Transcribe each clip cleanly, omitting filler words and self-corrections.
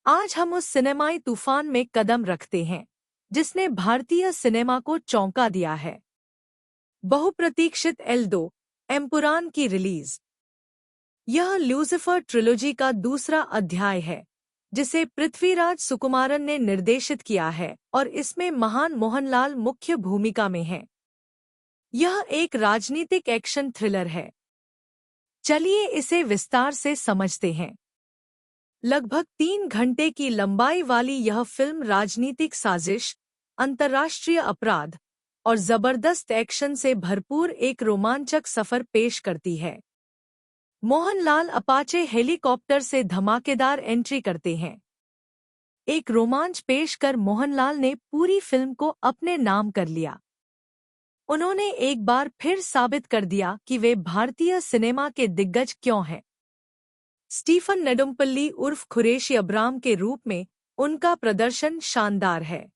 आज हम उस सिनेमाई तूफान में कदम रखते हैं जिसने भारतीय सिनेमा को चौंका दिया है। बहुप्रतीक्षित एल 2 एम्पुरान की रिलीज। यह ल्यूसिफर ट्रिलोजी का दूसरा अध्याय है जिसे पृथ्वीराज सुकुमारन ने निर्देशित किया है और इसमें महान मोहनलाल मुख्य भूमिका में हैं। यह एक राजनीतिक एक्शन थ्रिलर है। चलिए इसे विस्तार से समझते हैं। लगभग 3 घंटे की लंबाई वाली यह फिल्म राजनीतिक साजिश, अंतर्राष्ट्रीय अपराध और जबरदस्त एक्शन से भरपूर एक रोमांचक सफर पेश करती है। मोहनलाल अपाचे हेलीकॉप्टर से धमाकेदार एंट्री करते हैं। एक रोमांच पेश कर मोहनलाल ने पूरी फिल्म को अपने नाम कर लिया। उन्होंने एक बार फिर साबित कर दिया कि वे भारतीय सिनेमा के दिग्गज क्यों हैं। स्टीफन नेडुम्पल्ली उर्फ खुरेशी अब्राम के रूप में उनका प्रदर्शन शानदार है।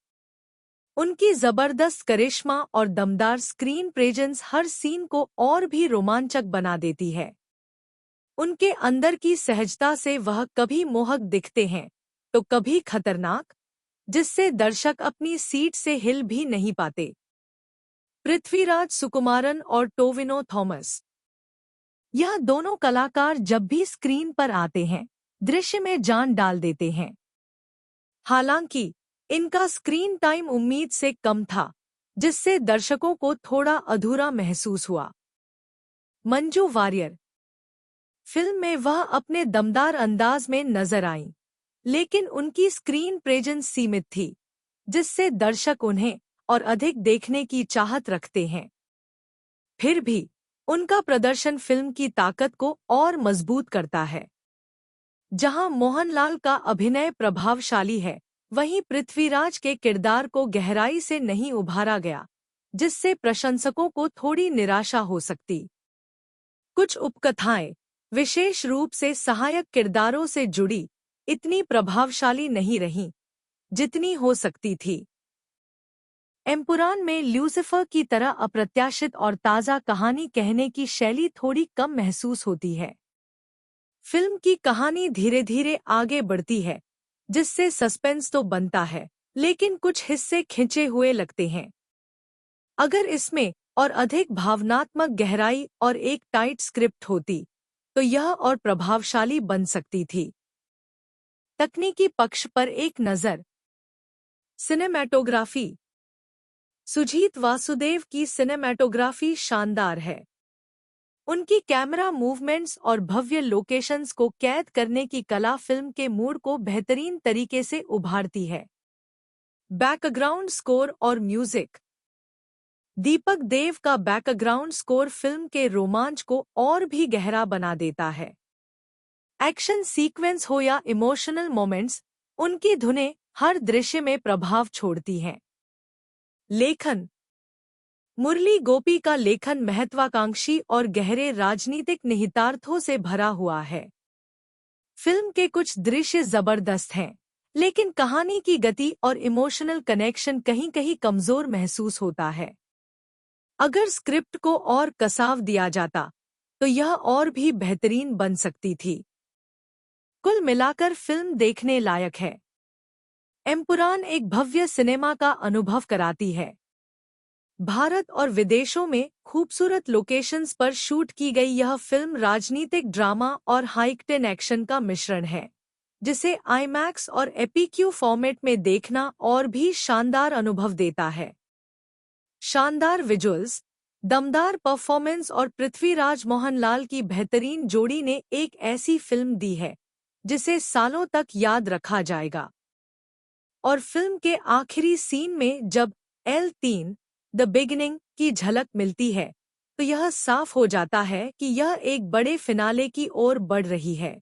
उनकी जबरदस्त करिश्मा और दमदार स्क्रीन प्रेजेंस हर सीन को और भी रोमांचक बना देती है। उनके अंदर की सहजता से वह कभी मोहक दिखते हैं तो कभी खतरनाक, जिससे दर्शक अपनी सीट से हिल भी नहीं पाते। पृथ्वीराज सुकुमारन और टोविनो थॉमस, यह दोनों कलाकार जब भी स्क्रीन पर आते हैं दृश्य में जान डाल देते हैं। हालांकि इनका स्क्रीन टाइम उम्मीद से कम था, जिससे दर्शकों को थोड़ा अधूरा महसूस हुआ। मंजू वारियर, फिल्म में वह अपने दमदार अंदाज में नजर आईं, लेकिन उनकी स्क्रीन प्रेजेंस सीमित थी, जिससे दर्शक उन्हें और अधिक देखने की चाहत रखते हैं। फिर भी उनका प्रदर्शन फिल्म की ताकत को और मजबूत करता है। जहां मोहनलाल का अभिनय प्रभावशाली है, वहीं पृथ्वीराज के किरदार को गहराई से नहीं उभारा गया, जिससे प्रशंसकों को थोड़ी निराशा हो सकती। कुछ उपकथाएं, विशेष रूप से सहायक किरदारों से जुड़ी, इतनी प्रभावशाली नहीं रहीं, जितनी हो सकती थी। एम्पुरान में ल्यूसिफर की तरह अप्रत्याशित और ताज़ा कहानी कहने की शैली थोड़ी कम महसूस होती है। फिल्म की कहानी धीरे धीरे आगे बढ़ती है, जिससे सस्पेंस तो बनता है, लेकिन कुछ हिस्से खिंचे हुए लगते हैं। अगर इसमें और अधिक भावनात्मक गहराई और एक टाइट स्क्रिप्ट होती, तो यह और प्रभावशाली बन सकती थी। तकनीकी पक्ष पर एक नज़र। सिनेमैटोग्राफी। सुजीत वासुदेव की सिनेमैटोग्राफी शानदार है। उनकी कैमरा मूवमेंट्स और भव्य लोकेशंस को कैद करने की कला फिल्म के मूड को बेहतरीन तरीके से उभारती है। बैकग्राउंड स्कोर और म्यूजिक। दीपक देव का बैकग्राउंड स्कोर फिल्म के रोमांच को और भी गहरा बना देता है। एक्शन सीक्वेंस हो या इमोशनल मोमेंट्स, उनकी धुनें हर दृश्य में प्रभाव छोड़ती हैं। लेखन। मुरली गोपी का लेखन महत्वाकांक्षी और गहरे राजनीतिक निहितार्थों से भरा हुआ है। फिल्म के कुछ दृश्य जबरदस्त हैं, लेकिन कहानी की गति और इमोशनल कनेक्शन कहीं-कहीं कमजोर महसूस होता है। अगर स्क्रिप्ट को और कसाव दिया जाता, तो यह और भी बेहतरीन बन सकती थी। कुल मिलाकर फिल्म देखने लायक है। एम्पुरान एक भव्य सिनेमा का अनुभव कराती है। भारत और विदेशों में खूबसूरत लोकेशंस पर शूट की गई यह फिल्म राजनीतिक ड्रामा और हाइकटेन एक्शन का मिश्रण है, जिसे आईमैक्स और एपीक्यू फॉर्मेट में देखना और भी शानदार अनुभव देता है। शानदार विजुअल्स, दमदार परफॉर्मेंस और पृथ्वीराज मोहनलाल की बेहतरीन जोड़ी ने एक ऐसी फिल्म दी है जिसे सालों तक याद रखा जाएगा। और फिल्म के आखिरी सीन में जब L3 द बिगिनिंग की झलक मिलती है, तो यह साफ हो जाता है कि यह एक बड़े फिनाले की ओर बढ़ रही है।